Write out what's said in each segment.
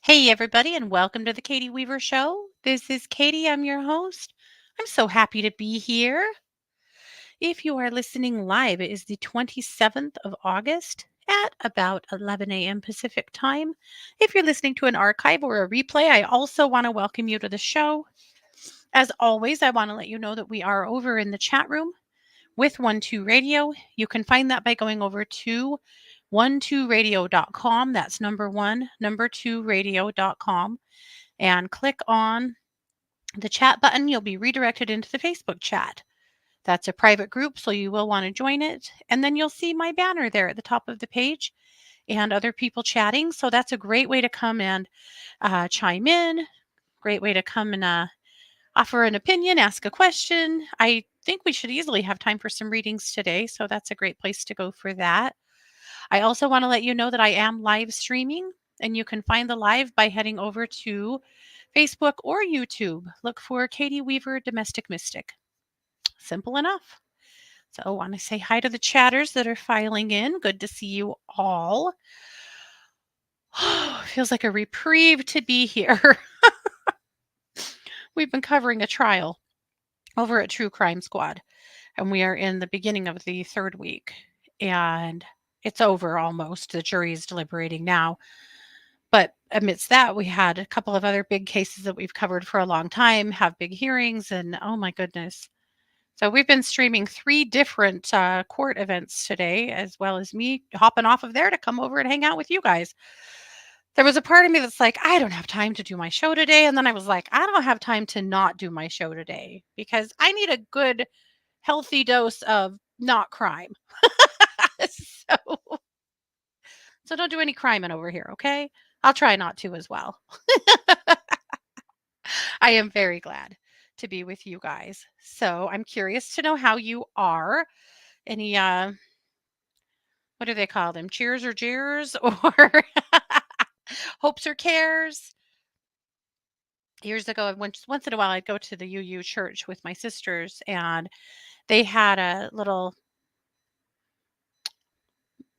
Hey, everybody, and welcome to the Katie Weaver Show. This is Katie. I'm your host. I'm so happy to be here. If you are listening live, it is the 27th of August at about 11 a.m. Pacific time. If you're listening to an archive or a replay, I also want to welcome you to the show. As always, I want to let you know that we are over in the chat room with 12 Radio. You can find that by going over to 12radio.com. That's number one, number two radio.com. And click on the chat button. You'll be redirected into the Facebook chat. That's a private group, so you will want to join it. And then you'll see my banner there at the top of the page and other people chatting. So that's a great way to come and chime in. Great way to come and offer an opinion, ask a question. I think we should easily have time for some readings today. So that's a great place to go for that. I also want to let you know that I am live streaming, and you can find the live by heading over to Facebook or YouTube. Look for Katie Weaver Domestic Mystic. Simple enough. So I want to say hi to the chatters that are filing in. Good to see you all. Feels like a reprieve to be here. We've been covering a trial over at True Crime Squad, and we are in the beginning of the third week, and it's over almost. The jury is deliberating now. But amidst that, we had a couple of other big cases that we've covered for a long time have big hearings, and oh my goodness. So we've been streaming three different court events today, as well as me hopping off of there to come over and hang out with you guys. There was a part of me that's like, I don't have time to do my show today. And then I was like, I don't have time to not do my show today because I need a good, healthy dose of not crime. so, so don't do any criming over here, okay? I'll try not to as well. I am very glad to be with you guys. So I'm curious to know how you are. Any what do they call them? Cheers or jeers or hopes or cares? Years ago, once in a while I'd go to the UU church with my sisters, and they had a little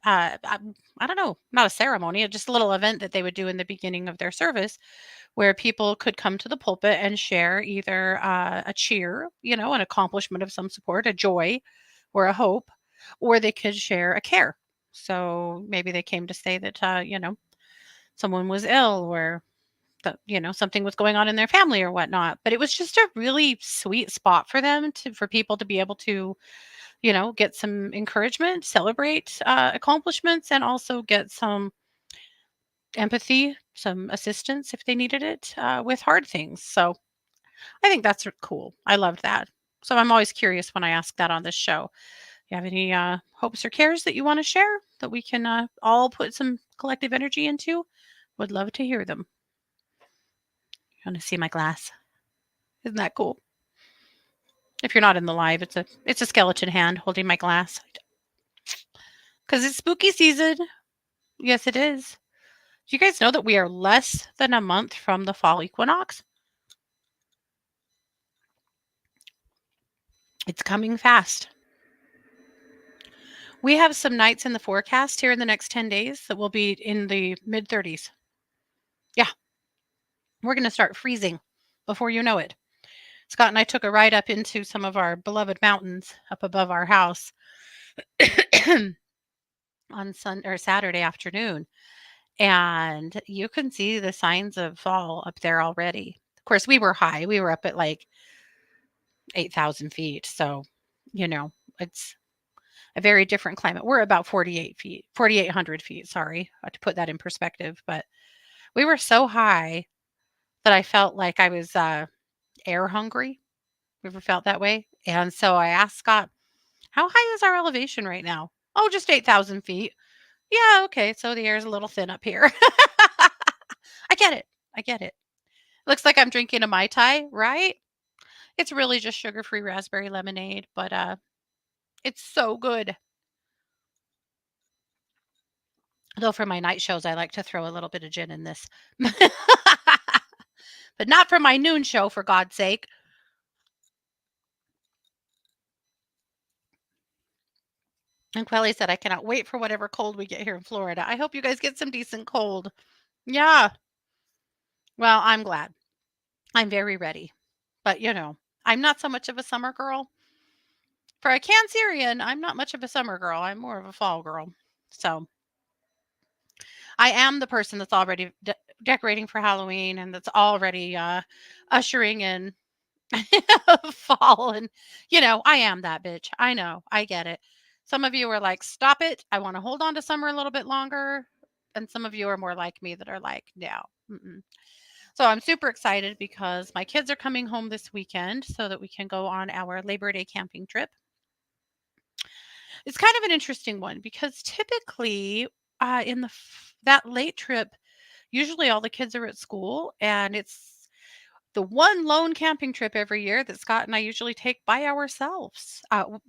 I don't know, not a ceremony, just a little event that they would do in the beginning of their service where people could come to the pulpit and share either a cheer, an accomplishment of some sort, a joy or a hope, or they could share a care. So maybe they came to say that, someone was ill or that, something was going on in their family or whatnot. But it was just a really sweet spot for them for people to be able to, get some encouragement, celebrate accomplishments, and also get some empathy, some assistance if they needed it with hard things. So I think that's cool. I loved that. So I'm always curious when I ask that on this show. You have any hopes or cares that you want to share that we can all put some collective energy into? Would love to hear them. You want to see my glass? Isn't that cool? If you're not in the live, it's a skeleton hand holding my glass because it's spooky season. Yes, it is. Do you guys know that we are less than a month from the fall equinox? It's coming fast. We have some nights in the forecast here in the next 10 days that will be in the mid 30s. Yeah, we're going to start freezing before you know it. Scott and I took a ride up into some of our beloved mountains up above our house on Saturday afternoon, and you can see the signs of fall up there already. Of course, we were high. We were up at like 8,000 feet. So, it's a very different climate. We're about 4,800 feet. Sorry, to put that in perspective. But we were so high that I felt like I was air hungry. You ever felt that way? And so I asked Scott, how high is our elevation right now? Oh, just 8,000 feet. Yeah, okay. So the air is a little thin up here. I get it. I get it. Looks like I'm drinking a Mai Tai, right? It's really just sugar-free raspberry lemonade, but it's so good. Though for my night shows, I like to throw a little bit of gin in this. But not for my noon show, for God's sake. And Quelly said, I cannot wait for whatever cold we get here in Florida. I hope you guys get some decent cold. Yeah. Well, I'm glad. I'm very ready. But, I'm not so much of a summer girl. For a Cancerian, I'm not much of a summer girl. I'm more of a fall girl. So I am the person that's already decorating for Halloween and that's already ushering in fall. And, I am that bitch. I know. I get it. Some of you are like, stop it. I want to hold on to summer a little bit longer. And some of you are more like me that are like, no. Mm-mm. So I'm super excited because my kids are coming home this weekend so that we can go on our Labor Day camping trip. It's kind of an interesting one because typically in that late trip, usually all the kids are at school, and it's the one lone camping trip every year that Scott and I usually take by ourselves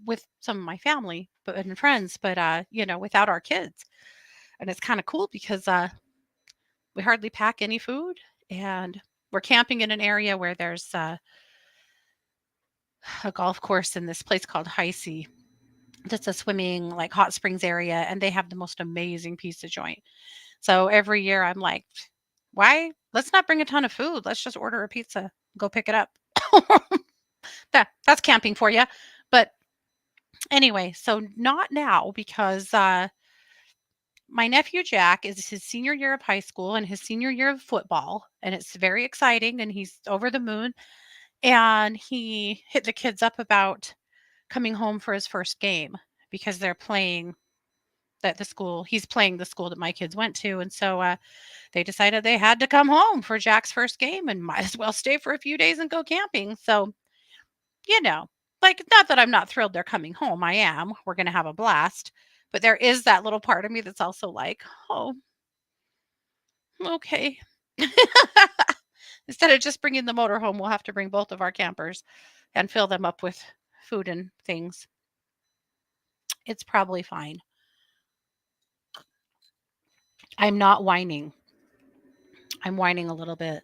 with some of my family and friends, but without our kids. And it's kind of cool because we hardly pack any food, and we're camping in an area where there's a golf course in this place called High Sea. That's a swimming, like, hot springs area, and they have the most amazing pizza joint. So every year I'm like, why? Let's not bring a ton of food. Let's just order a pizza, go pick it up. That's camping for you. But anyway, so not now because my nephew Jack is his senior year of high school and his senior year of football. And it's very exciting and he's over the moon. And he hit the kids up about coming home for his first game because they're playing at the school. He's playing the school that my kids went to. And so they decided they had to come home for Jack's first game and might as well stay for a few days and go camping. So, you know, like, not that I'm not thrilled they're coming home. I am. We're going to have a blast. But there is that little part of me that's also like, oh, okay. Instead of just bringing the motorhome, we'll have to bring both of our campers and fill them up with food and things. It's probably fine. I'm not whining. I'm whining a little bit.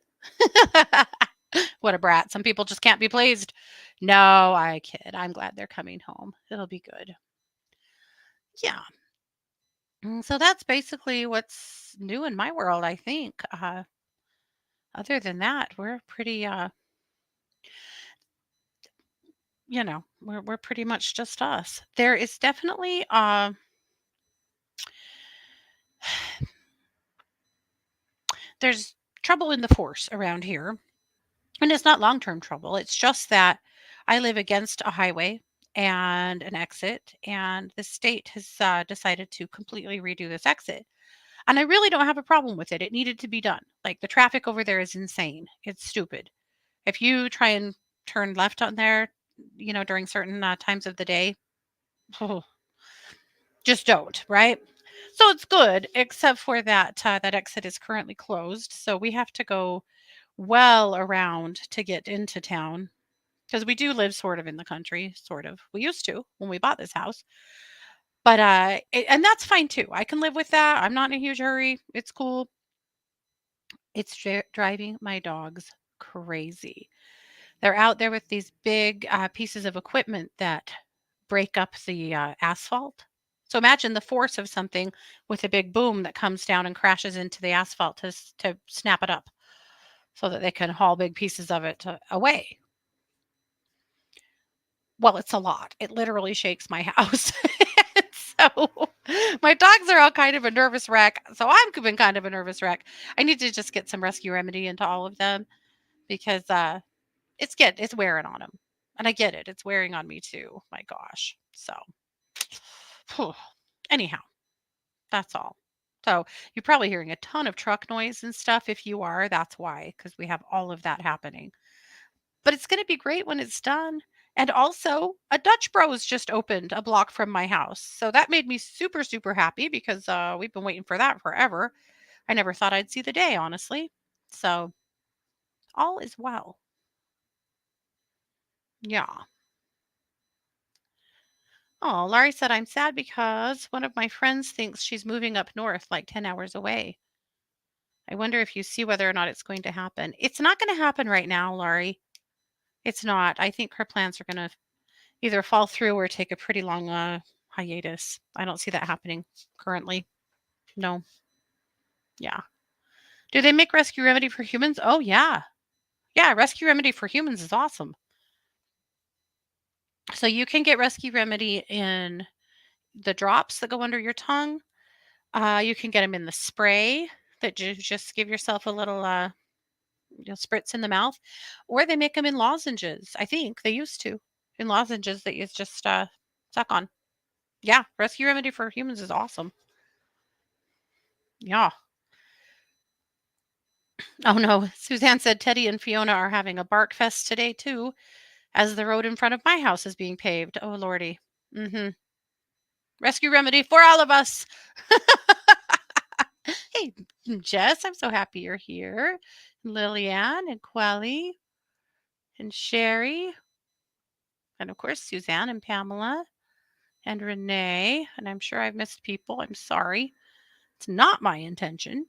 What a brat. Some people just can't be pleased. No, I kid. I'm glad they're coming home. It'll be good. Yeah. So that's basically what's new in my world, I think. Other than that, we're pretty, we're pretty much just us. There is definitely, there's trouble in the force around here. And it's not long-term trouble. It's just that I live against a highway and an exit, and the state has decided to completely redo this exit. And I really don't have a problem with it. It needed to be done. Like, the traffic over there is insane. It's stupid. If you try and turn left on there, during certain times of the day, just don't, right? So it's good, except for that exit is currently closed. So we have to go well around to get into town because we do live sort of in the country, sort of. We used to when we bought this house. But and that's fine too. I can live with that. I'm not in a huge hurry. It's cool. It's driving my dogs crazy. They're out there with these big pieces of equipment that break up the asphalt. So imagine the force of something with a big boom that comes down and crashes into the asphalt to snap it up so that they can haul big pieces of it away. Well, it's a lot. It literally shakes my house. So my dogs are all kind of a nervous wreck. So I've been kind of a nervous wreck. I need to just get some rescue remedy into all of them because it's wearing on them. And I get it. It's wearing on me too. My gosh. So anyhow, that's all. So you're probably hearing a ton of truck noise and stuff. If you are, that's why, because we have all of that happening. But it's gonna be great when it's done. And also, a Dutch Bros just opened a block from my house. So that made me super, super happy because we've been waiting for that forever. I never thought I'd see the day, honestly. So all is well. Yeah. Oh, Laurie said, I'm sad because one of my friends thinks she's moving up north like 10 hours away. I wonder if you see whether or not it's going to happen. It's not going to happen right now, Laurie. It's not. I think her plans are going to either fall through or take a pretty long hiatus. I don't see that happening currently. No. Yeah. Do they make Rescue Remedy for humans? Oh, yeah. Yeah, Rescue Remedy for humans is awesome. So you can get Rescue Remedy in the drops that go under your tongue. You can get them in the spray that you just give yourself a little spritz in the mouth, or they make them in lozenges. I think they used to in lozenges that you just suck on. Yeah, Rescue Remedy for humans is awesome. Yeah. Oh no, Suzanne said Teddy and Fiona are having a bark fest today too, as the road in front of my house is being paved. Oh lordy. Mm-hmm. Rescue Remedy for all of us. Hey, Jess, I'm so happy you're here. Liliane and Quelly and Sherry, and of course Suzanne and Pamela and Renee. And I'm sure I've missed people. I'm sorry. It's not my intention.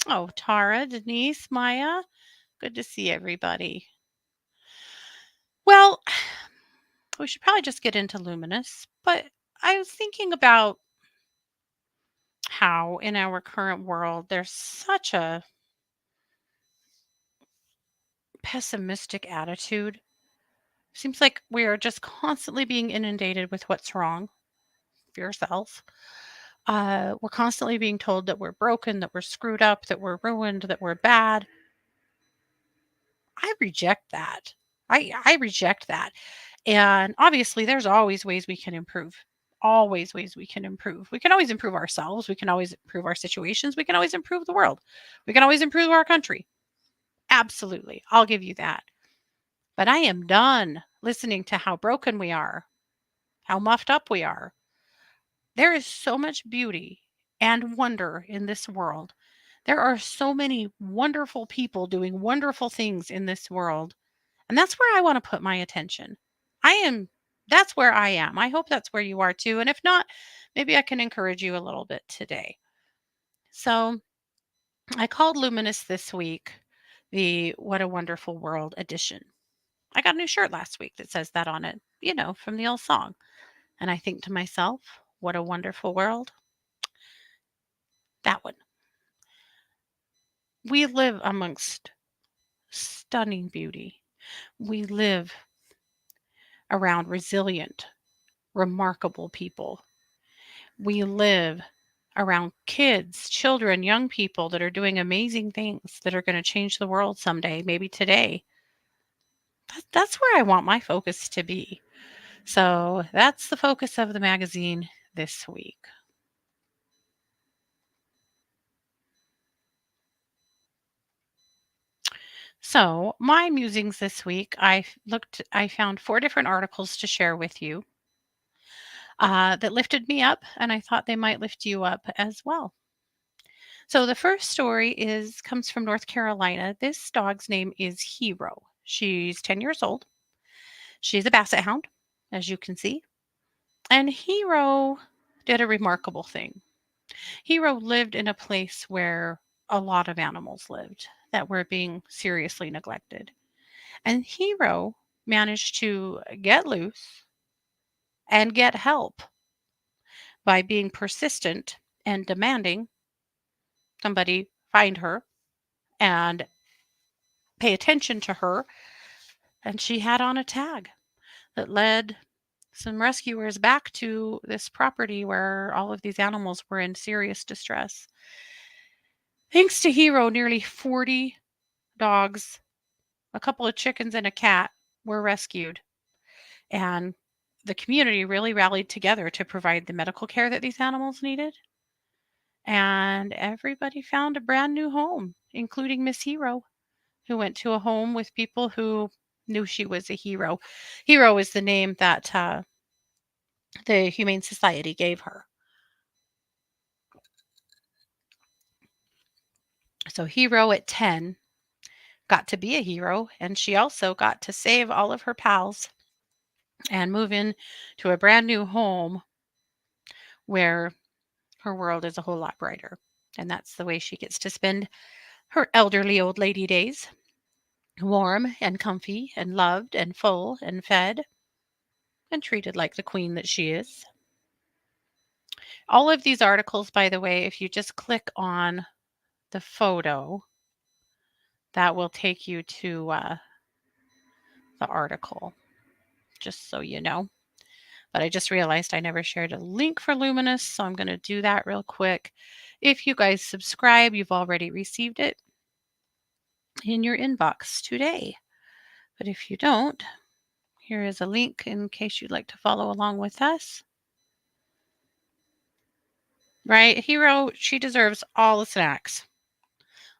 Oh, Tara, Denise, Maya. Good to see everybody. Well, we should probably just get into Luminous, but I was thinking about how in our current world there's such a pessimistic attitude. Seems like we are just constantly being inundated with what's wrong for yourself. We're constantly being told that we're broken, that we're screwed up, that we're ruined, that we're bad. I reject that. I reject that. And obviously, there's always ways we can improve. Always ways we can improve. We can always improve ourselves. We can always improve our situations. We can always improve the world. We can always improve our country. Absolutely. I'll give you that. But I am done listening to how broken we are, how muffed up we are. There is so much beauty and wonder in this world. There are so many wonderful people doing wonderful things in this world. And that's where I want to put my attention. I am, that's where I am. I hope that's where you are too. And if not, maybe I can encourage you a little bit today. So I called Luminous this week the What a Wonderful World edition. I got a new shirt last week that says that on it, from the old song. And I think to myself, what a wonderful world. That one. We live amongst stunning beauty. We live around resilient, remarkable people. We live around kids, children, young people that are doing amazing things that are going to change the world someday, maybe today. That's where I want my focus to be. So that's the focus of the magazine this week. So, my musings this week, I found 4 different articles to share with you that lifted me up, and I thought they might lift you up as well. So, the first story comes from North Carolina. This dog's name is Hero. She's 10 years old. She's a basset hound, as you can see. And Hero did a remarkable thing. Hero lived in a place where a lot of animals lived that were being seriously neglected. And Hero managed to get loose and get help by being persistent and demanding somebody find her and pay attention to her. And she had on a tag that led some rescuers back to this property where all of these animals were in serious distress. Thanks to Hero, nearly 40 dogs, a couple of chickens, and a cat were rescued. And the community really rallied together to provide the medical care that these animals needed. And everybody found a brand new home, including Miss Hero, who went to a home with people who knew she was a hero. Hero is the name that the Humane Society gave her. So Hero at 10 got to be a hero, and she also got to save all of her pals and move in to a brand new home where her world is a whole lot brighter. And that's the way she gets to spend her elderly old lady days, warm and comfy and loved and full and fed and treated like the queen that she is. All of these articles, by the way, if you just click on the photo, that will take you to the article, just so you know. But I just realized I never shared a link for Luminous, so I'm going to do that real quick. If you guys subscribe, you've already received it in your inbox today. But if you don't, here is a link in case you'd like to follow along with us. Right? Hero, she deserves all the snacks.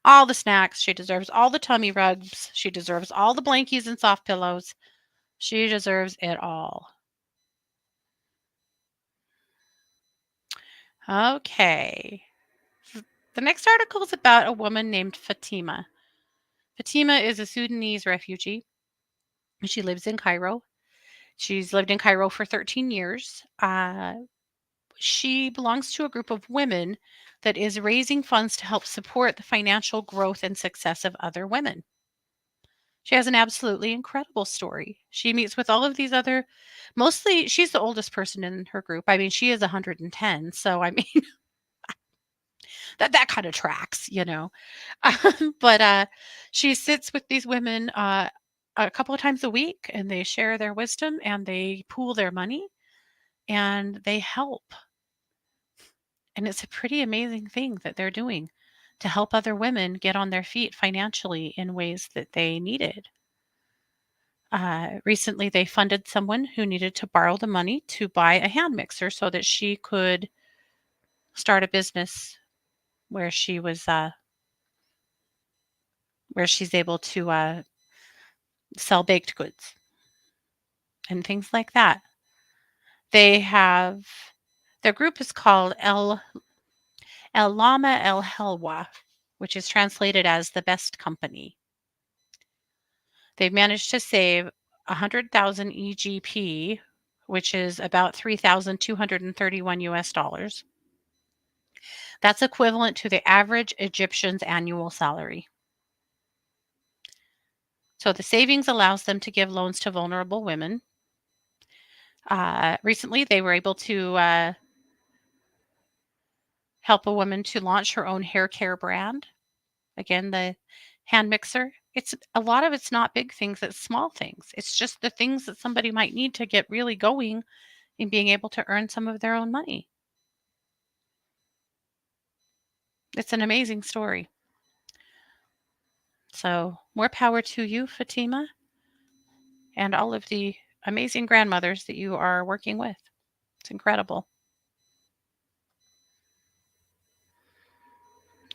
All the snacks. She deserves all the tummy rubs. She deserves all the blankies and soft pillows. She deserves it all. Okay. The next article is about a woman named Fatima. Fatima is a Sudanese refugee. She lives in Cairo. She's lived in Cairo for 13 years. She belongs to a group of women that is raising funds to help support the financial growth and success of other women. She has an absolutely incredible story. She meets with all of these other, mostly, she's the oldest person in her group. I mean, she is 110. So, I mean, that kind of tracks, you know. But she sits with these women a couple of times a week and they share their wisdom and they pool their money and they help. And it's a pretty amazing thing that they're doing to help other women get on their feet financially in ways that they needed. Recently, they funded someone who needed to borrow the money to buy a hand mixer so that she could start a business where she was where she's able to sell baked goods and things like that. They have their group is called El Lama El Helwa, which is translated as the best company. They've managed to save 100,000 EGP, which is about 3,231 US dollars. That's equivalent to the average Egyptian's annual salary. So the savings allows them to give loans to vulnerable women. Recently, they were able to help a woman to launch her own hair care brand. Again, the hand mixer. It's a lot of it's not big things, it's small things. It's just the things that somebody might need to get really going in being able to earn some of their own money. It's an amazing story. So, more power to you, Fatima, and all of the amazing grandmothers that you are working with. It's incredible.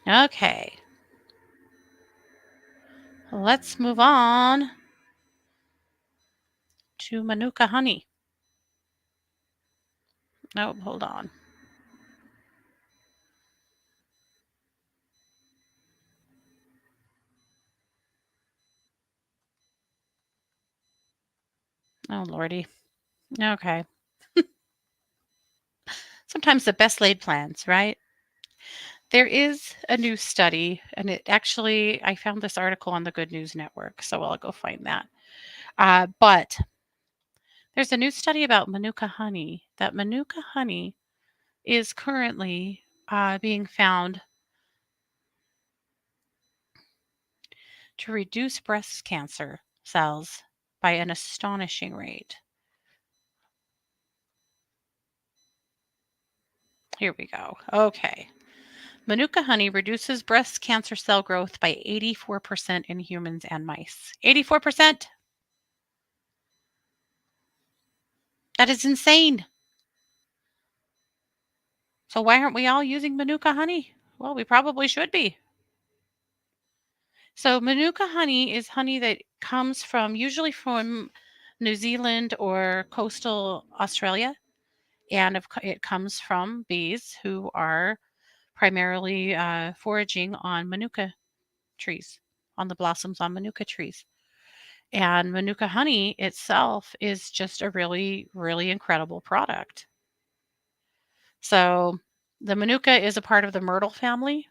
Okay, let's move on to Manuka honey. Oh, hold on. Oh, Lordy. Okay. Sometimes the best laid plans, right? There is a new study, and it actually, I found this article on the Good News Network, so I'll go find that. But there's a new study about Manuka honey, that Manuka honey is currently being found to reduce breast cancer cells by an astonishing rate. Here we go. Okay. Manuka honey reduces breast cancer cell growth by 84% in humans and mice. 84%? That is insane. So why aren't we all using Manuka honey? Well, we probably should be. So Manuka honey is honey that comes from usually from New Zealand or coastal Australia, and it comes from bees who are primarily foraging on Manuka trees, on the blossoms on Manuka trees. And Manuka honey itself is just a really, really incredible product. So the Manuka is a part of the myrtle family.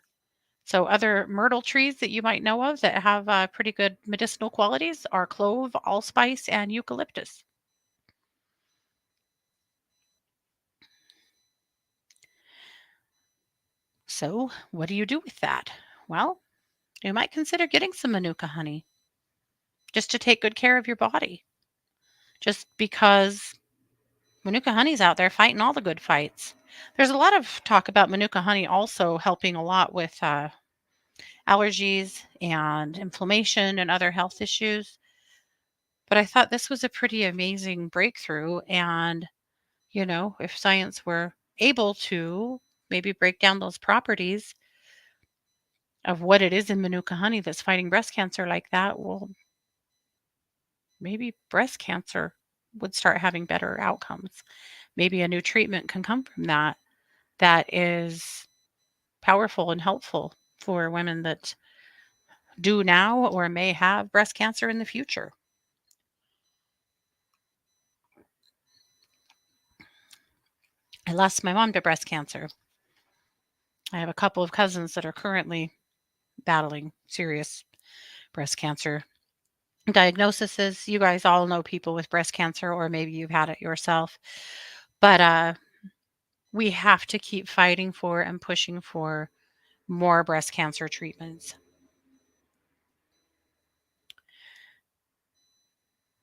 So other myrtle trees that you might know of that have pretty good medicinal qualities are clove, allspice, and eucalyptus. So, what do you do with that? Well, you might consider getting some Manuka honey just to take good care of your body. Just because Manuka honey's out there fighting all the good fights. There's a lot of talk about Manuka honey also helping a lot with allergies and inflammation and other health issues. But I thought this was a pretty amazing breakthrough. And, if science were able to maybe break down those properties of what it is in Manuka honey that's fighting breast cancer like that, well, maybe breast cancer would start having better outcomes. Maybe a new treatment can come from that is powerful and helpful for women that do now or may have breast cancer in the future. I lost my mom to breast cancer. I have a couple of cousins that are currently battling serious breast cancer diagnoses. You guys all know people with breast cancer, or maybe you've had it yourself. But we have to keep fighting for and pushing for more breast cancer treatments.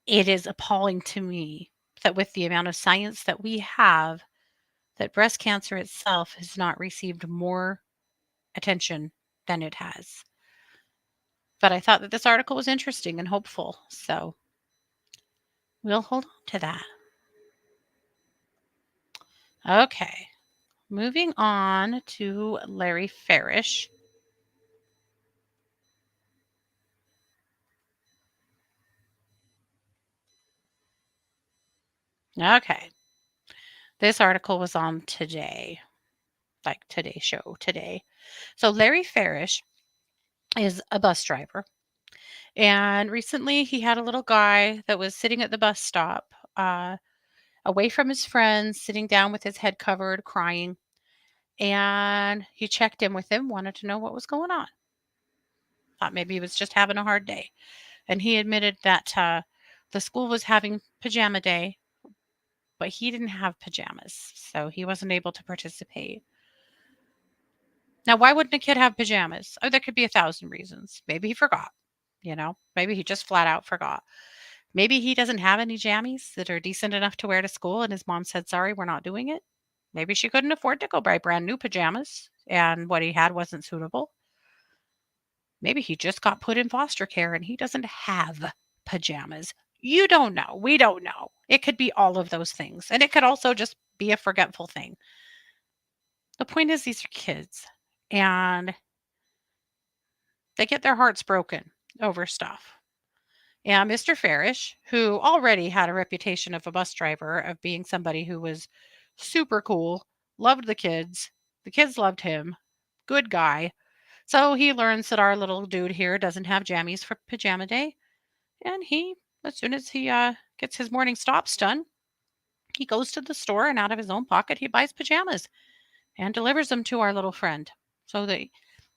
It is appalling to me that with the amount of science that we have, that breast cancer itself has not received more attention than it has. But I thought that this article was interesting and hopeful, so we'll hold on to that. Okay, moving on to Larry Farish. Okay, this article was on Today, like Today Show today. So Larry Farish is a bus driver. And recently he had a little guy that was sitting at the bus stop, away from his friends, sitting down with his head covered, crying. And he checked in with him, wanted to know what was going on. Thought maybe he was just having a hard day. And he admitted that the school was having pajama day, but he didn't have pajamas. So he wasn't able to participate. Now, why wouldn't a kid have pajamas? Oh, there could be 1,000 reasons. Maybe he forgot, maybe he just flat out forgot. Maybe he doesn't have any jammies that are decent enough to wear to school, and his mom said, sorry, we're not doing it. Maybe she couldn't afford to go buy brand new pajamas, and what he had wasn't suitable. Maybe he just got put in foster care and he doesn't have pajamas. You don't know. We don't know. It could be all of those things. And it could also just be a forgetful thing. The point is, these are kids and they get their hearts broken over stuff. And Mr. Farish, who already had a reputation of a bus driver, of being somebody who was super cool, loved the kids loved him, good guy. So he learns that our little dude here doesn't have jammies for pajama day. And as soon as he gets his morning stops done, he goes to the store and out of his own pocket, he buys pajamas and delivers them to our little friend. So that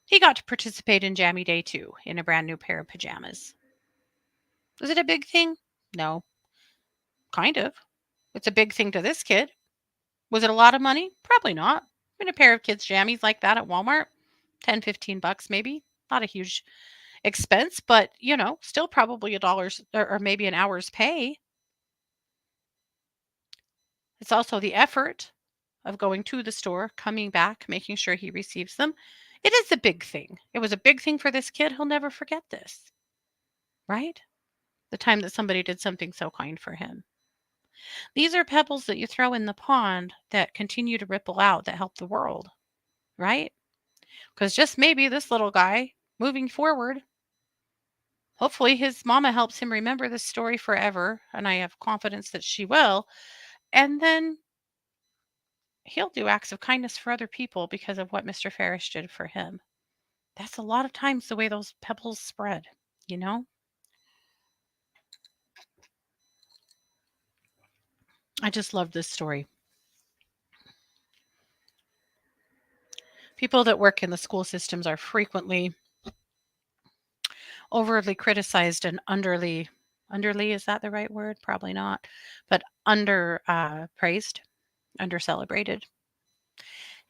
he got to participate in Jammy Day too, in a brand new pair of pajamas. Was it a big thing? No, kind of. It's a big thing to this kid. Was it a lot of money? Probably not. I mean, a pair of kids' jammies like that at Walmart, 10, 15 bucks maybe. Not a huge expense, but still probably a dollar's or maybe an hour's pay. It's also the effort of going to the store, coming back, making sure he receives them. It is a big thing. It was a big thing for this kid. He'll never forget this, right? The time that somebody did something so kind for him. These are pebbles that you throw in the pond that continue to ripple out that help the world, right? Because just maybe this little guy moving forward, hopefully his mama helps him remember this story forever. And I have confidence that she will. And then he'll do acts of kindness for other people because of what Mr. Farish did for him. That's a lot of times the way those pebbles spread, you know? I just love this story. People that work in the school systems are frequently overly criticized and underly, is that the right word? Probably not, but under praised, under celebrated.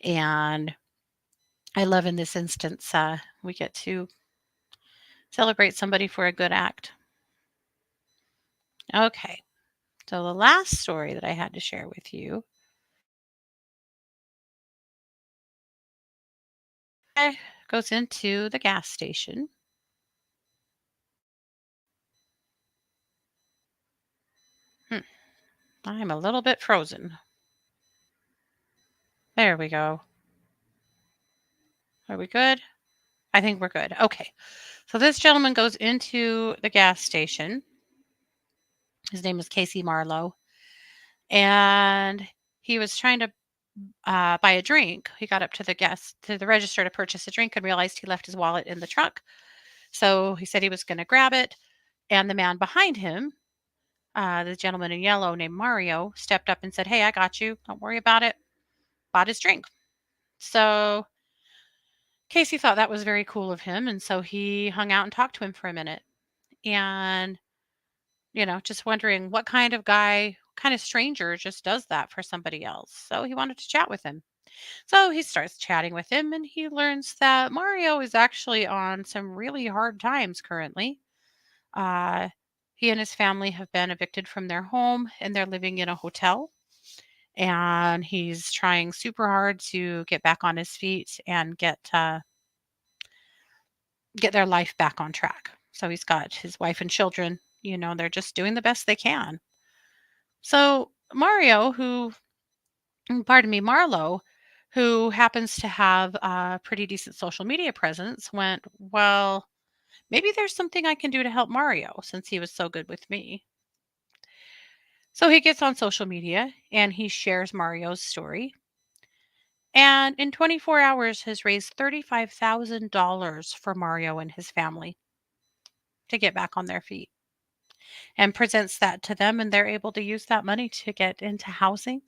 And I love in this instance, we get to celebrate somebody for a good act. Okay, so the last story that I had to share with you goes into the gas station. Hmm, I'm a little bit frozen. There we go. Are we good? I think we're good. Okay. So this gentleman goes into the gas station. His name is Casey Marlowe. And he was trying to buy a drink. He got up to the register to purchase a drink and realized he left his wallet in the truck. So he said he was going to grab it. And the man behind him, the gentleman in yellow named Mario, stepped up and said, "Hey, I got you. Don't worry about it." Bought his drink. So Casey thought that was very cool of him. And so he hung out and talked to him for a minute. And, just wondering what kind of guy, kind of stranger just does that for somebody else. So he wanted to chat with him. So he starts chatting with him and he learns that Mario is actually on some really hard times currently. Uh, he and his family have been evicted from their home and they're living in a hotel. And he's trying super hard to get back on his feet and get their life back on track. So he's got his wife and children, they're just doing the best they can. So Mario, pardon me, Marlo, who happens to have a pretty decent social media presence, went, "Well, maybe there's something I can do to help Mario since he was so good with me." So he gets on social media and he shares Mario's story. And in 24 hours has raised $35,000 for Mario and his family to get back on their feet and presents that to them. And they're able to use that money to get into housing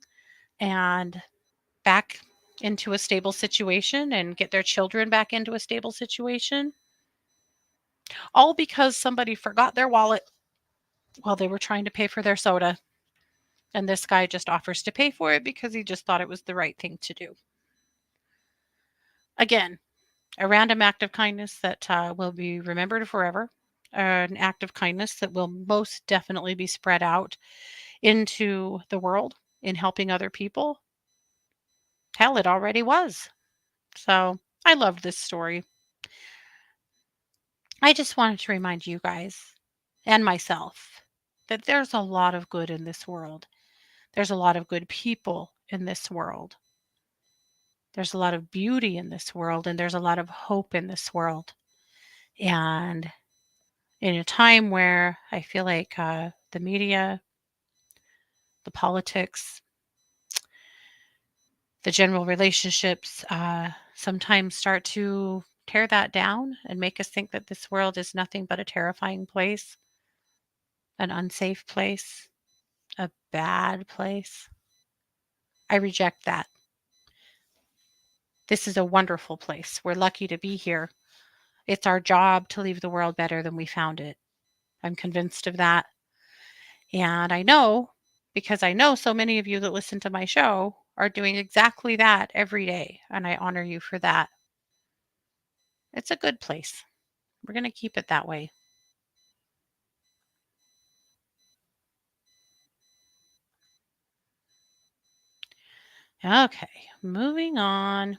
and back into a stable situation and get their children back into a stable situation, all because somebody forgot their wallet while they were trying to pay for their soda. And this guy just offers to pay for it because he just thought it was the right thing to do. Again, a random act of kindness that will be remembered forever, an act of kindness that will most definitely be spread out into the world in helping other people. Hell, it already was. So I love this story. I just wanted to remind you guys and myself that there's a lot of good in this world. There's a lot of good people in this world. There's a lot of beauty in this world, and there's a lot of hope in this world. And in a time where I feel like the media, the politics, the general relationships sometimes start to tear that down and make us think that this world is nothing but a terrifying place, an unsafe place, a bad place. I reject that. This is a wonderful place. We're lucky to be here. It's our job to leave the world better than we found it. I'm convinced of that. And I know, because I know so many of you that listen to my show are doing exactly that every day. And I honor you for that. It's a good place. We're going to keep it that way. Okay, moving on.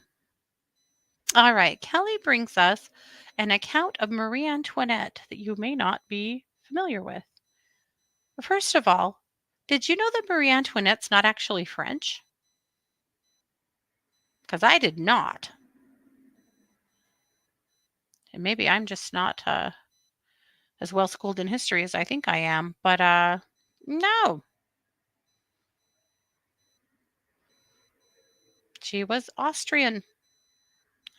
All right, Kelly brings us an account of Marie Antoinette that you may not be familiar with. First of all, did you know that Marie Antoinette's not actually French? Because I did not. And maybe I'm just not as well schooled in history as I think I am. But no, she was Austrian.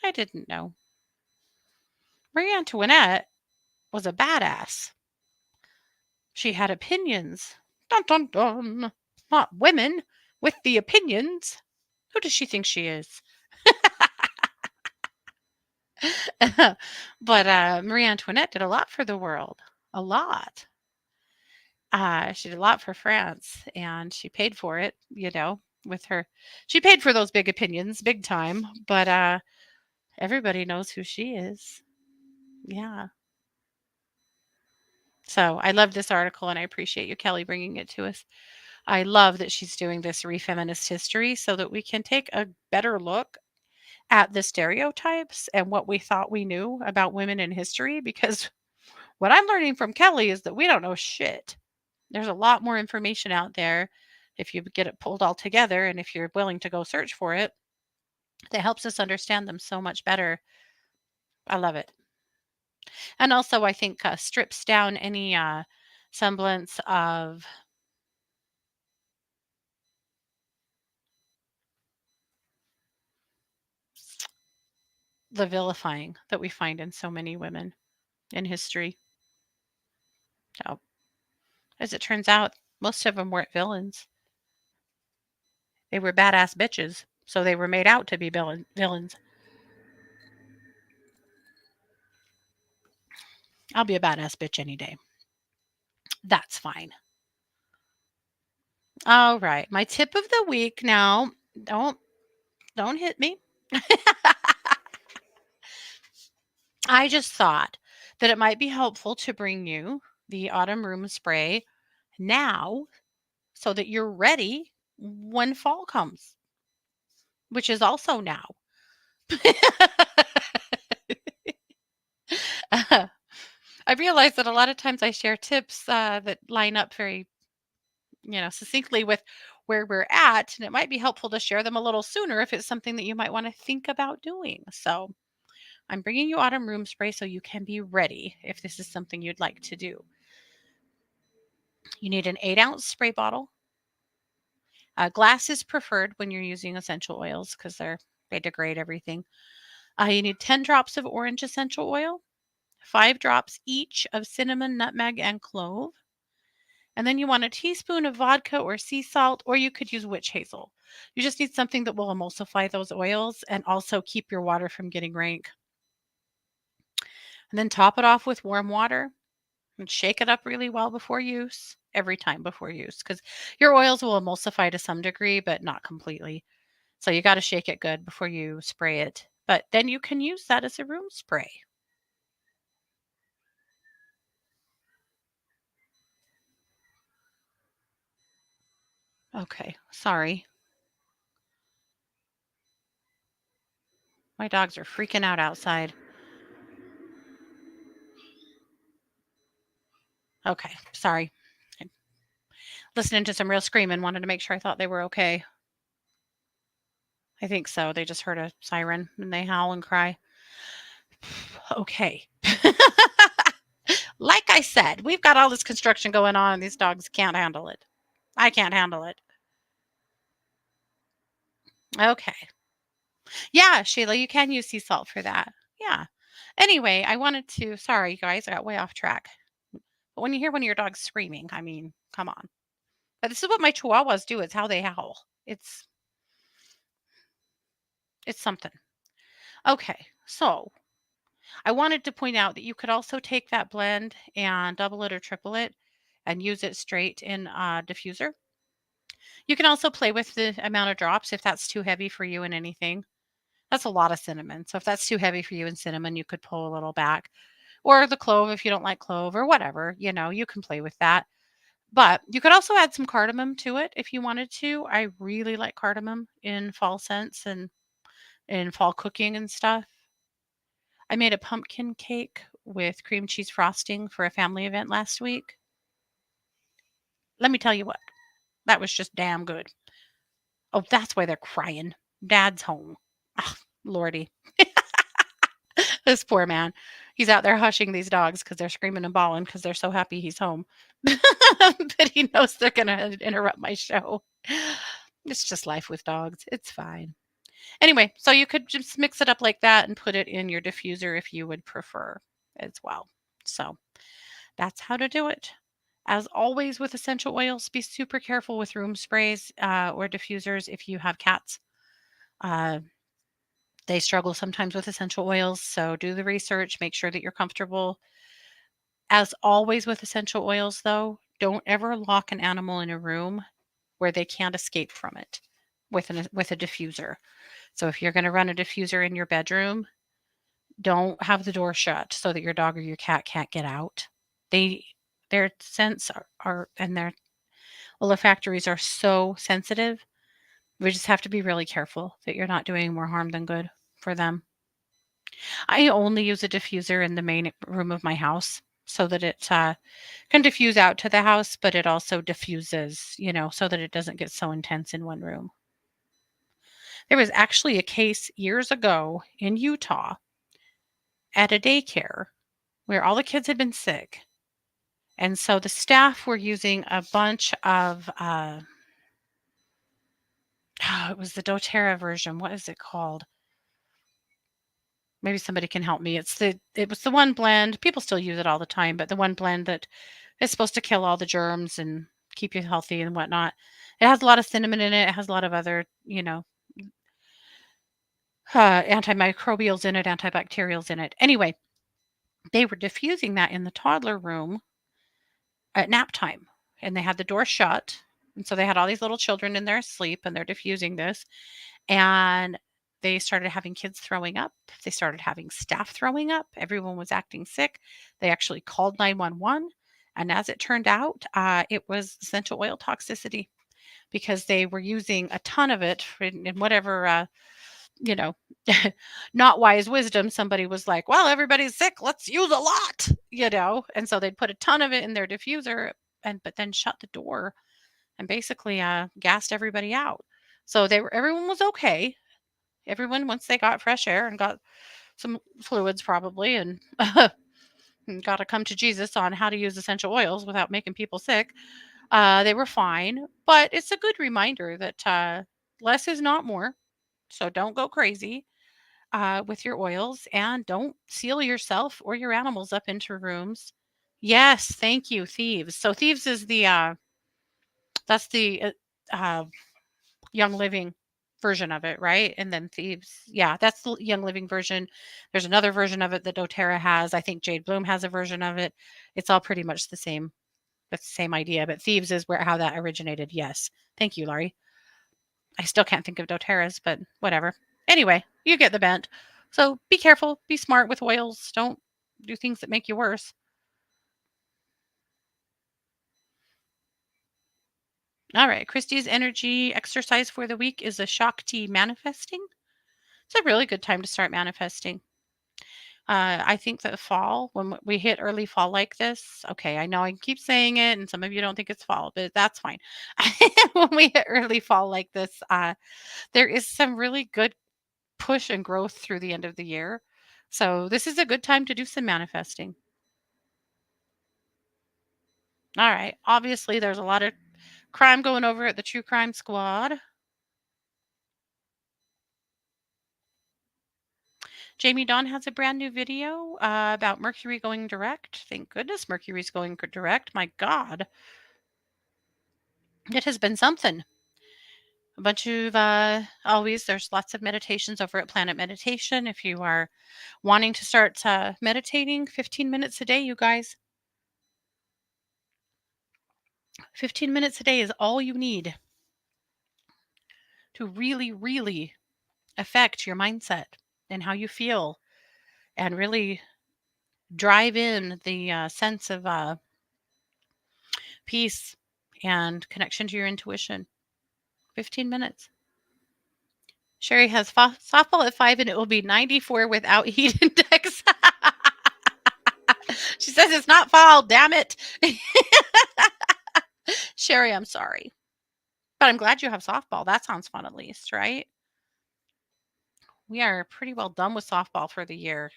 I didn't know. Marie Antoinette was a badass. She had opinions. Dun dun dun. Not women with the opinions. Who does she think she is? But Marie Antoinette did a lot for the world. A lot. She did a lot for France, and she paid for it, with her. She paid for those big opinions, big time. But Everybody knows who she is. Yeah. So I love this article and I appreciate you, Kelly, bringing it to us. I love that she's doing this Refeminist History so that we can take a better look at the stereotypes and what we thought we knew about women in history, because what I'm learning from Kelly is that we don't know shit. There's a lot more information out there if you get it pulled all together and if you're willing to go search for it that helps us understand them so much better. I love it. And also, I think strips down any semblance of the vilifying that we find in so many women in history. So, as it turns out, most of them weren't villains. They were badass bitches, so they were made out to be villains. I'll be a badass bitch any day. That's fine. All right, my tip of the week now. Don't hit me. I just thought that it might be helpful to bring you the autumn room spray now so that you're ready when fall comes, which is also now. I realize that a lot of times I share tips that line up very, succinctly with where we're at, and it might be helpful to share them a little sooner if it's something that you might want to think about doing. So I'm bringing you autumn room spray so you can be ready if this is something you'd like to do. You need an 8-ounce spray bottle. Glass is preferred when you're using essential oils because they degrade everything. You need 10 drops of orange essential oil, 5 drops each of cinnamon, nutmeg, and clove. And then you want a teaspoon of vodka or sea salt, or you could use witch hazel. You just need something that will emulsify those oils and also keep your water from getting rank. And then top it off with warm water and shake it up really well before use, every time before use, because your oils will emulsify to some degree, but not completely. So you got to shake it good before you spray it. But then you can use that as a room spray. Okay, sorry. My dogs are freaking out outside. Okay, sorry. I'm listening to some real screaming, wanted to make sure I thought they were okay. I think so. They just heard a siren and they howl and cry. Okay. Like I said, we've got all this construction going on and these dogs can't handle it. I can't handle it. Okay. Yeah, Sheila, you can use sea salt for that. Yeah. Anyway, I wanted to, sorry, you guys, I got way off track. But when you hear one of your dogs screaming, I mean, come on. But this is what my chihuahuas do. It's how they howl. It's something. Okay. So I wanted to point out that you could also take that blend and double it or triple it and use it straight in a diffuser. You can also play with the amount of drops if that's too heavy for you in anything. That's a lot of cinnamon. So if that's too heavy for you in cinnamon, you could pull a little back. Or the clove if you don't like clove or whatever, you can play with that. But you could also add some cardamom to it if you wanted to. I really like cardamom in fall scents and in fall cooking and stuff. I made a pumpkin cake with cream cheese frosting for a family event last week. Let me tell you what, that was just damn good. Oh, that's why they're crying. Dad's home. Oh, Lordy. This poor man. He's out there hushing these dogs because they're screaming and bawling because they're so happy he's home. But he knows they're going to interrupt my show. It's just life with dogs. It's fine. Anyway, so you could just mix it up like that and put it in your diffuser if you would prefer as well. So that's how to do it. As always with essential oils, be super careful with room sprays or diffusers if you have cats. Uh, they struggle sometimes with essential oils, so do the research, make sure that you're comfortable. As always with essential oils, though, don't ever lock an animal in a room where they can't escape from it with a diffuser. So if you're going to run a diffuser in your bedroom, Don't have the door shut so that your dog or your cat can't get out. They their scents are and their olfactories are so sensitive. We just have to be really careful that you're not doing more harm than good for them. I only use a diffuser in the main room of my house so that it can diffuse out to the house, but it also diffuses, so that it doesn't get so intense in one room. There was actually a case years ago in Utah at a daycare where all the kids had been sick. And so the staff were using a bunch of, it was the doTERRA version. What is it called? Maybe somebody can help me. It was the one blend. People still use it all the time, but the one blend that is supposed to kill all the germs and keep you healthy and whatnot. It has a lot of cinnamon in it. It has a lot of other, antimicrobials in it, antibacterials in it. Anyway, they were diffusing that in the toddler room at nap time, and they had the door shut. And so they had all these little children in there asleep, and they're diffusing this. And they started having kids throwing up. They started having staff throwing up. Everyone was acting sick. They actually called 911. And as it turned out, it was essential oil toxicity because they were using a ton of it in whatever, you know, not wise wisdom. Somebody was like, well, everybody's sick. Let's use a lot. And so they'd put a ton of it in their diffuser but then shut the door and basically gassed everybody out. So everyone was okay. Everyone, once they got fresh air and got some fluids probably and got to come to Jesus on how to use essential oils without making people sick, they were fine. But it's a good reminder that less is not more. So don't go crazy with your oils and don't seal yourself or your animals up into rooms. Yes, thank you, thieves. So thieves is that's the Young Living version of it, right? And then Thieves. Yeah, that's the Young Living version. There's another version of it that doTERRA has. I think Jade Bloom has a version of it. It's all pretty much the same. That's the same idea, but Thieves is how that originated. Yes. Thank you, Laurie. I still can't think of doTERRA's, but whatever. Anyway, you get the bent. So be careful, be smart with oils. Don't do things that make you worse. All right. Christy's energy exercise for the week is a Shakti manifesting. It's a really good time to start manifesting. I think that fall, when we hit early fall like this, okay, I know I keep saying it, and some of you don't think it's fall, but that's fine. When we hit early fall like this, there is some really good push and growth through the end of the year. So this is a good time to do some manifesting. All right. Obviously, there's a lot of crime going over at the True Crime Squad. Jamie Dawn has a brand new video about Mercury going direct. Thank goodness Mercury's going direct. My God. It has been something. A bunch of always there's lots of meditations over at Planet Meditation. If you are wanting to start meditating 15 minutes a day, you guys, 15 minutes a day is all you need to really, really affect your mindset and how you feel and really drive in the sense of peace and connection to your intuition. 15 minutes. Sherry has softball at 5 and it will be 94 without heat index. She says it's not fall, damn it. Sherry, I'm sorry. But I'm glad you have softball. That sounds fun at least, right? We are pretty well done with softball for the year.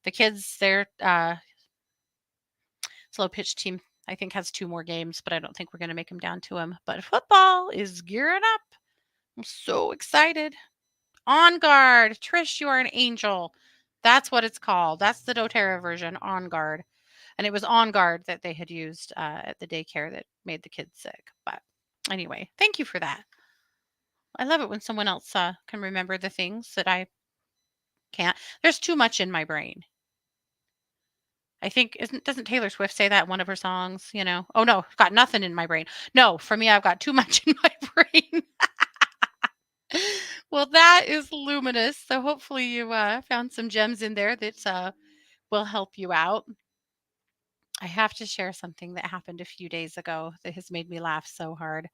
The kids, their slow pitch team, I think has 2 more games, but I don't think we're going to make them down to them. But football is gearing up. I'm so excited. On Guard. Trish, you are an angel. That's what it's called. That's the doTERRA version, On Guard. And it was On Guard that they had used at the daycare that made the kids sick. But anyway, thank you for that. I love it when someone else can remember the things that I can't. There's too much in my brain. I think doesn't Taylor Swift say that in one of her songs, Oh no, I've got nothing in my brain. No, for me I've got too much in my brain. Well, that is luminous. So hopefully you found some gems in there that will help you out. I have to share something that happened a few days ago that has made me laugh so hard.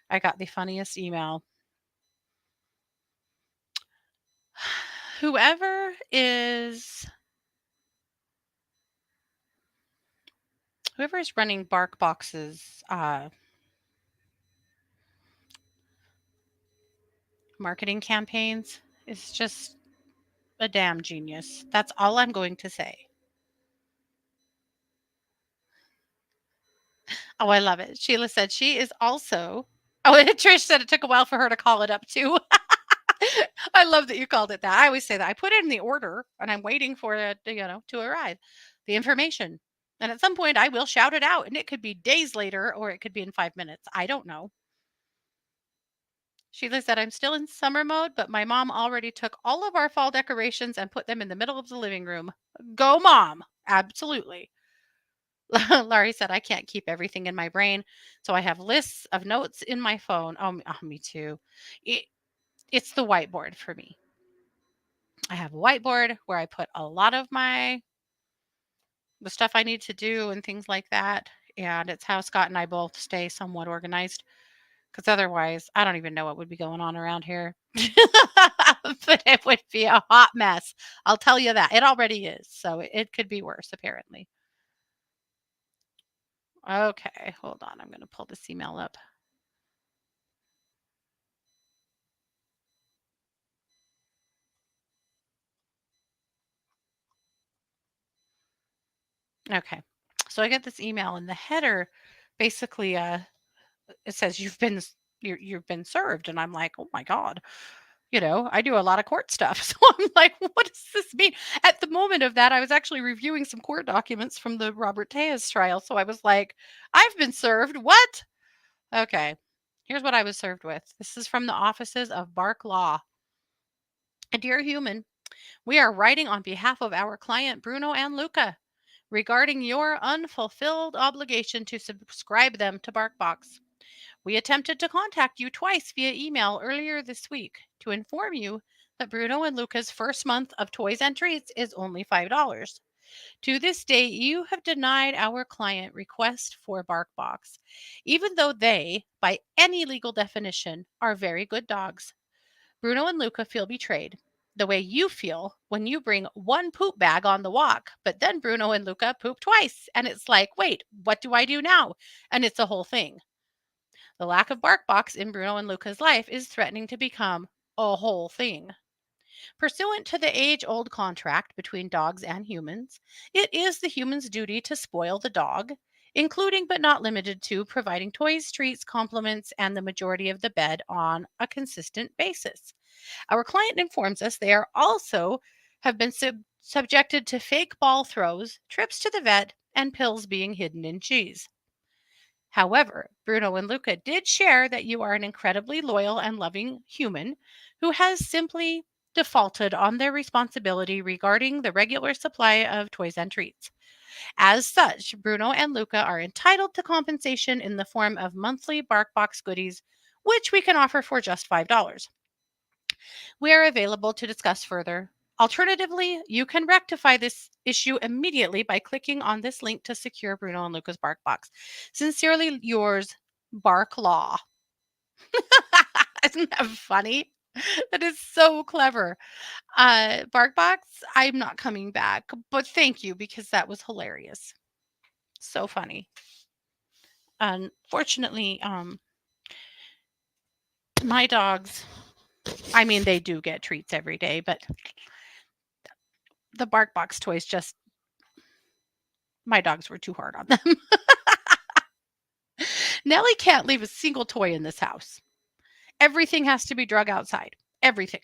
I got the funniest email. Whoever is whoever is running BarkBox's marketing campaigns is just a damn genius. That's all I'm going to say. Oh, I love it. Sheila said she is also. Oh, and Trish said it took a while for her to call it up too. I love that you called it that. I always say that. I put it in the order and I'm waiting for it, to arrive. The information. And at some point I will shout it out and it could be days later or it could be in 5 minutes. I don't know. Sheila said, I'm still in summer mode, but my mom already took all of our fall decorations and put them in the middle of the living room. Go, mom. Absolutely. Laurie said, I can't keep everything in my brain. So I have lists of notes in my phone. Me too. It, it's the whiteboard for me. I have a whiteboard where I put a lot of the stuff I need to do and things like that. And it's how Scott and I both stay somewhat organized because otherwise, I don't even know what would be going on around here. But it would be a hot mess. I'll tell you that. It already is. So it could be worse, apparently. Okay, hold on. I'm going to pull this email up. Okay. So I get this email and the header basically it says you've been served and I'm like, "Oh my god." I do a lot of court stuff. So I'm like, "What does this mean?" At the moment of that, I was actually reviewing some court documents from the Robert Tejas trial. So I was like, "I've been served. What?" Okay. Here's what I was served with. This is from the offices of Bark Law. Dear human, we are writing on behalf of our client Bruno and Luca regarding your unfulfilled obligation to subscribe them to BarkBox. We attempted to contact you twice via email earlier this week to inform you that Bruno and Luca's first month of toys and treats is only $5. To this day, you have denied our client request for BarkBox, even though they, by any legal definition, are very good dogs. Bruno and Luca feel betrayed, the way you feel when you bring one poop bag on the walk, but then Bruno and Luca poop twice. And it's like, wait, what do I do now? And it's a whole thing. The lack of BarkBox in Bruno and Luca's life is threatening to become a whole thing. Pursuant to the age old contract between dogs and humans, it is the human's duty to spoil the dog, including but not limited to providing toys, treats, compliments, and the majority of the bed on a consistent basis. Our client informs us they are also have been subjected to fake ball throws, trips to the vet, and pills being hidden in cheese. However, Bruno and Luca did share that you are an incredibly loyal and loving human who has simply defaulted on their responsibility regarding the regular supply of toys and treats. As such, Bruno and Luca are entitled to compensation in the form of monthly BarkBox goodies, which we can offer for just $5. We are available to discuss further. Alternatively, you can rectify this issue immediately by clicking on this link to secure Bruno and Luca's BarkBox. Sincerely yours, Bark Law. Isn't that funny? That is so clever. BarkBox, I'm not coming back, but thank you because that was hilarious. So funny. Unfortunately, my dogs, I mean, they do get treats every day, but the BarkBox toys just my dogs were too hard on them. Nellie can't leave a single toy in this house. Everything has to be drug outside. Everything.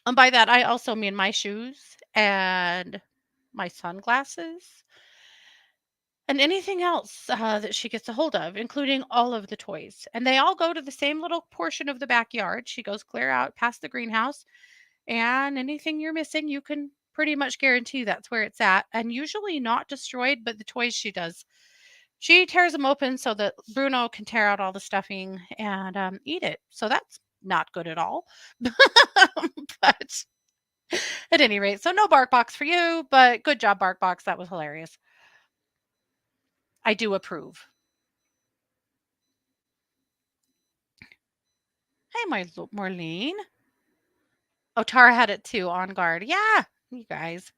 And by that, I also mean my shoes and my sunglasses and anything else that she gets a hold of, including all of the toys. And they all go to the same little portion of the backyard. She goes clear out past the greenhouse, and anything you're missing, you can pretty much guarantee that's where it's at. And usually not destroyed, but the toys she does She tears them open so that Bruno can tear out all the stuffing and eat it. So that's not good at all. But at any rate, so no bark box for you, but good job, bark box. That was hilarious. I do approve. Hey, my Marlene. Oh, Tara had it too on guard. Yeah, you guys.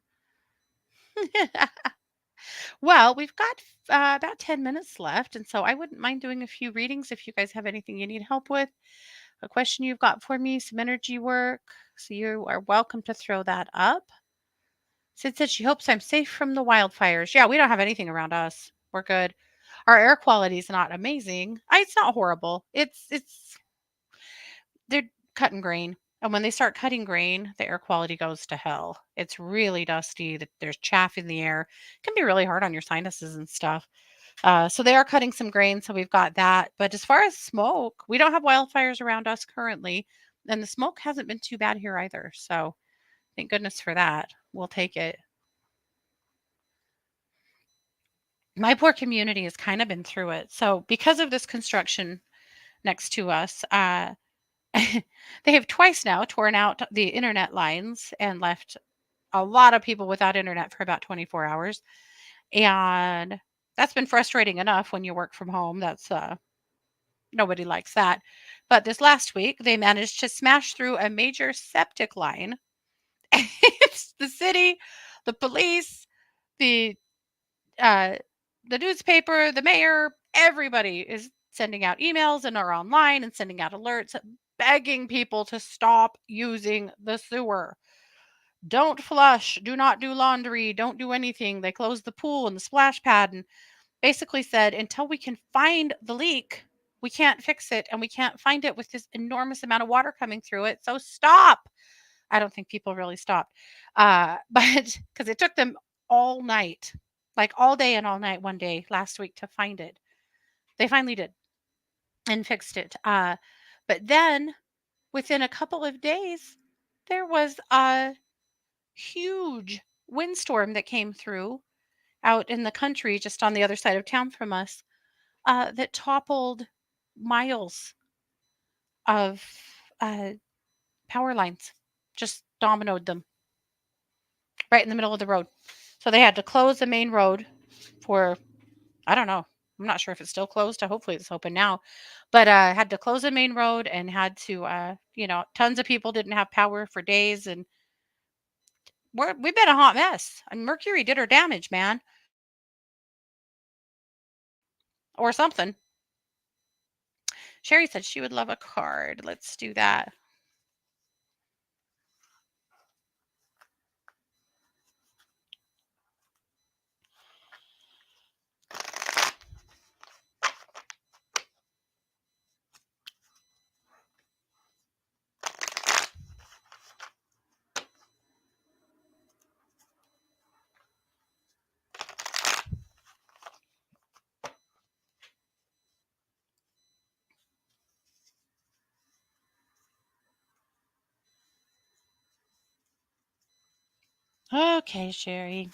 Well, we've got about 10 minutes left. And so I wouldn't mind doing a few readings if you guys have anything you need help with, a question you've got for me, some energy work. So you are welcome to throw that up. Sid said she hopes I'm safe from the wildfires. Yeah, we don't have anything around us. We're good. Our air quality is not amazing. It's not horrible. It's they're cutting grain. And when they start cutting grain, the air quality goes to hell. It's really dusty. There's chaff in the air. It can be really hard on your sinuses and stuff. So they are cutting some grain, so we've got that. But as far as smoke, we don't have wildfires around us currently, and the smoke hasn't been too bad here either. So thank goodness for that. We'll take it. My poor community has kind of been through it. So because of this construction next to us, they have twice now torn out the internet lines and left a lot of people without internet for about 24 hours. And that's been frustrating enough when you work from home. That's nobody likes that. But this last week, they managed to smash through a major septic line. It's the city, the police, the uh, the newspaper, the mayor, everybody is sending out emails and are online and sending out alerts, begging people to stop using the sewer. Don't flush, do not do laundry, don't do anything. They closed the pool and the splash pad and basically said until we can find the leak, we can't fix it and we can't find it with this enormous amount of water coming through it. So stop. I don't think people really stopped. But because it took them all night, like all day and all night one day last week to find it. They finally did and fixed it. But then within a couple of days, there was a huge windstorm that came through out in the country just on the other side of town from us that toppled miles of uh, power lines, just dominoed them right in the middle of the road. So they had to close the main road for, I don't know. I'm not sure if it's still closed. Hopefully it's open now, but had to close the main road and had to, tons of people didn't have power for days, and we've been a hot mess. And Mercury did her damage, man, or something. Sherry said she would love a card. Let's do that. Okay, Sherry.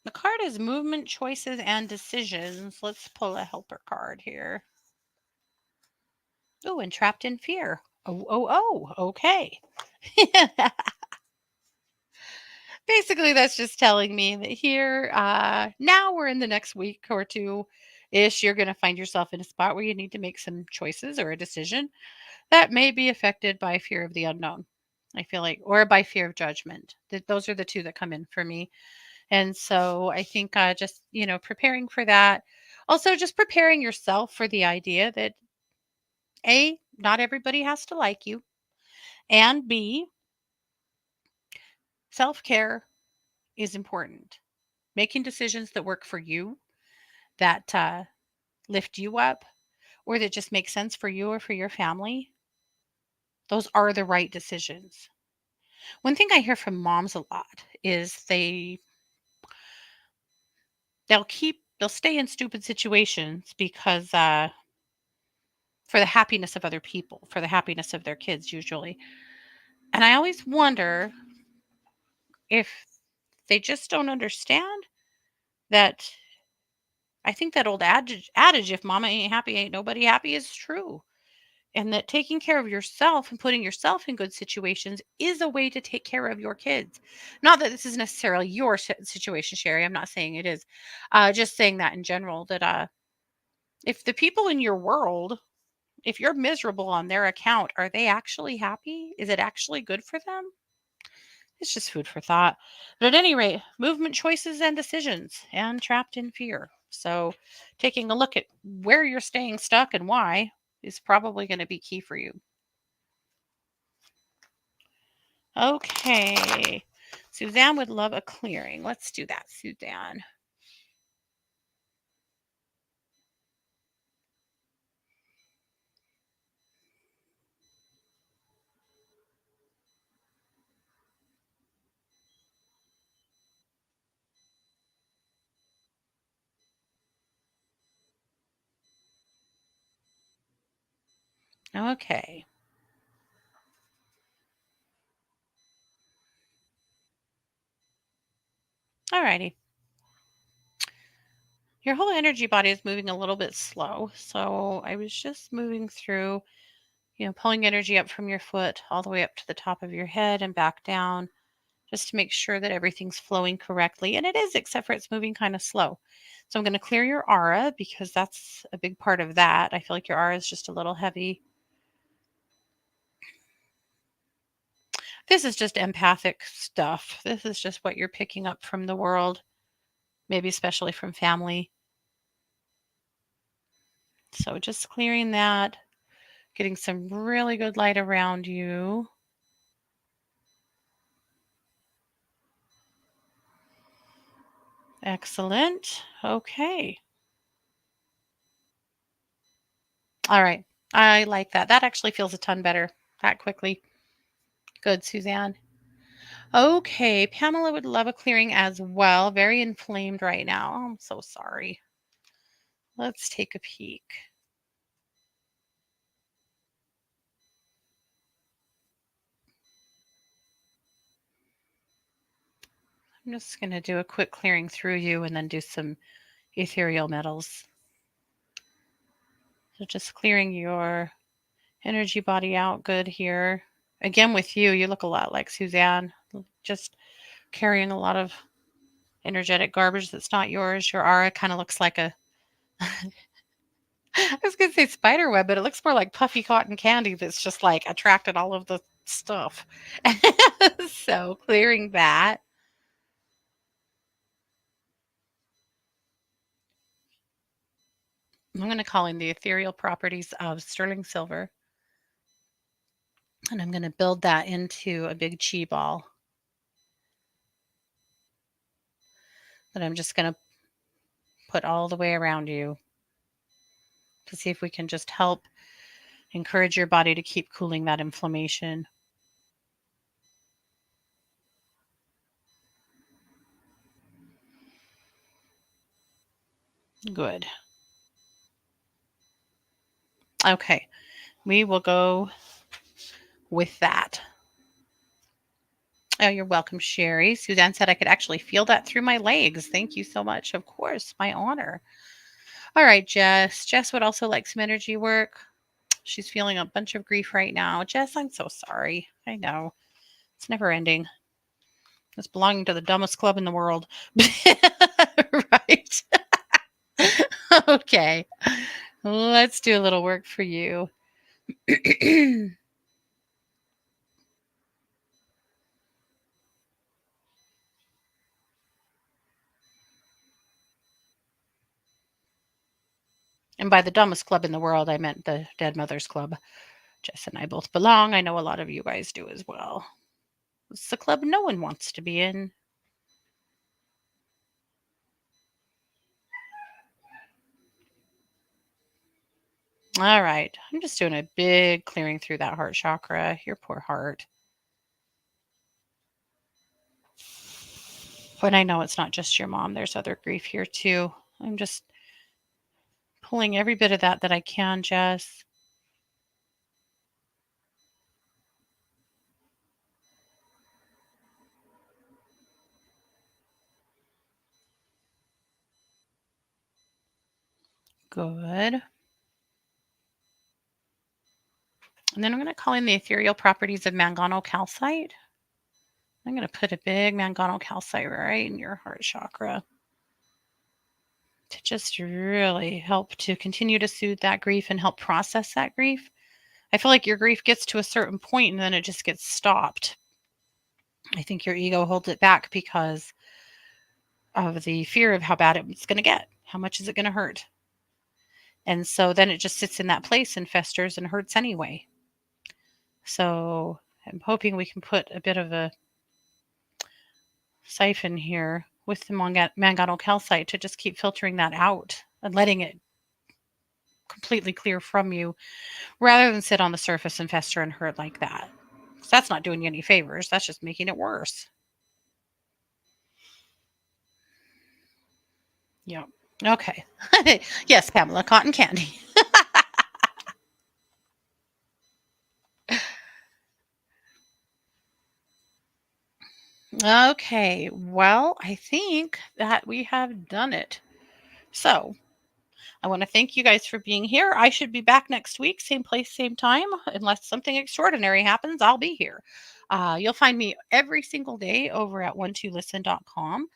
The card is movement, choices, and decisions. Let's pull a helper card here. Oh, and trapped in fear. Okay. Basically, that's just telling me that here, now we're in the next week or two ish, you're going to find yourself in a spot where you need to make some choices or a decision that may be affected by fear of the unknown. I feel like, or by fear of judgment. Those are the two that come in for me. And so I think just, preparing for that. Also, just preparing yourself for the idea that A, not everybody has to like you, and B, self care is important. Making decisions that work for you, that lift you up, or that just make sense for you or for your family, those are the right decisions. One thing I hear from moms a lot is they'll stay in stupid situations because for the happiness of other people, for the happiness of their kids usually. And I always wonder if They just don't understand that. I think that old adage, if mama ain't happy, ain't nobody happy, is true. And that taking care of yourself and putting yourself in good situations is a way to take care of your kids. Not that this is necessarily your situation, Sherry. I'm not saying it is. Just saying that in general, that if the people in your world, if you're miserable on their account, are they actually happy? Is it actually good for them? It's just food for thought. But at any rate, movement choices and decisions and trapped in fear. So taking a look at where you're staying stuck and why is probably going to be key for you. Okay. Suzanne would love a clearing. Let's do that, Suzanne. Okay. All righty. Your whole energy body is moving a little bit slow. So I was just moving through, pulling energy up from your foot all the way up to the top of your head and back down, just to make sure that everything's flowing correctly. And it is, except for it's moving kind of slow. So I'm going to clear your aura because that's a big part of that. I feel like your aura is just a little heavy. This is just empathic stuff. This is just what you're picking up from the world, maybe especially from family. So just clearing that, getting some really good light around you. Excellent. Okay. All right. I like that. That actually feels a ton better that quickly. Good, Suzanne. Okay. Pamela would love a clearing as well. Very inflamed right now. I'm so sorry. Let's take a peek. I'm just going to do a quick clearing through you and then do some ethereal metals. So just clearing your energy body out good here. Again, with you, you look a lot like Suzanne, just carrying a lot of energetic garbage that's not yours. Your aura kind of looks like a, I was going to say spider web, but it looks more like puffy cotton candy that's just like attracted all of the stuff. So clearing that. I'm going to call in the ethereal properties of sterling silver. And I'm going to build that into a big chi ball that I'm just going to put all the way around you to see if we can just help encourage your body to keep cooling that inflammation. Good. Okay, we will go with that. Oh, you're welcome, Sherry. Suzanne said I could actually feel that through my legs. Thank you so much. Of course, my honor. All right, Jess. Jess would also like some energy work. She's feeling a bunch of grief right now. Jess, I'm so sorry. I know. It's never ending. It's belonging to the dumbest club in the world. Right. Okay. Let's do a little work for you. And by the dumbest club in the world, I meant the Dead Mothers Club. Jess and I both belong. I know a lot of you guys do as well. It's the club no one wants to be in. All right. I'm just doing a big clearing through that heart chakra. Your poor heart. But I know it's not just your mom. There's other grief here too. I'm just pulling every bit of that I can, Jess. Good. And then I'm going to call in the ethereal properties of manganocalcite. I'm going to put a big manganocalcite right in your heart chakra to just really help to continue to soothe that grief and help process that grief. I feel like your grief gets to a certain point and then it just gets stopped. I think your ego holds it back because of the fear of how bad it's going to get. How much is it going to hurt? And so then it just sits in that place and festers and hurts anyway. So I'm hoping we can put a bit of a siphon here with the manganocalcite to just keep filtering that out and letting it completely clear from you rather than sit on the surface and fester and hurt like that. So that's not doing you any favors. That's just making it worse. Yep. Okay. Yes, Pamela, cotton candy. Okay. Well, I think that we have done it. So I want to thank you guys for being here. I should be back next week, same place, same time. Unless something extraordinary happens, I'll be here. You'll find me every single day over at 12listen.com.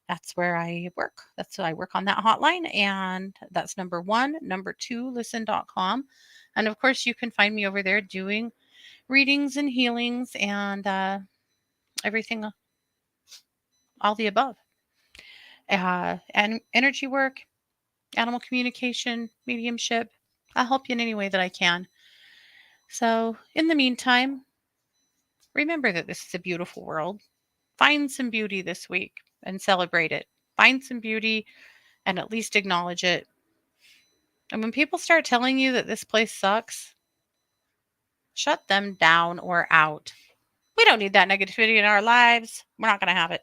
That's where I work. That's I work on that hotline. And that's number one, number two, listen.com. And of course, you can find me over there doing readings and healings and everything, all the above. And energy work, animal communication, mediumship. I'll help you in any way that I can. So, in the meantime, remember that this is a beautiful world. Find some beauty this week and celebrate it. Find some beauty and at least acknowledge it. And when people start telling you that this place sucks, shut them down or out. We don't need that negativity in our lives. We're not going to have it.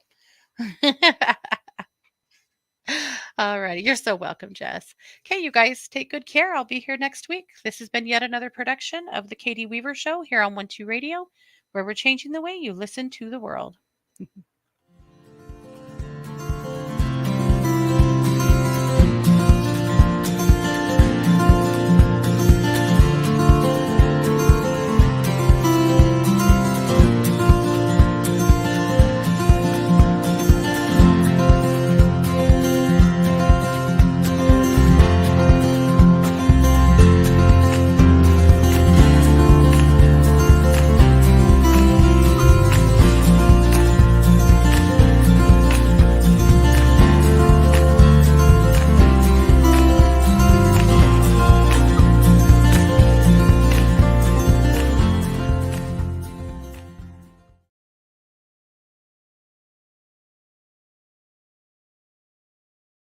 All righty. You're so welcome, Jess. Okay, you guys take good care. I'll be here next week. This has been yet another production of The Katie Weaver Show here on 12 Radio, where we're changing the way you listen to the world.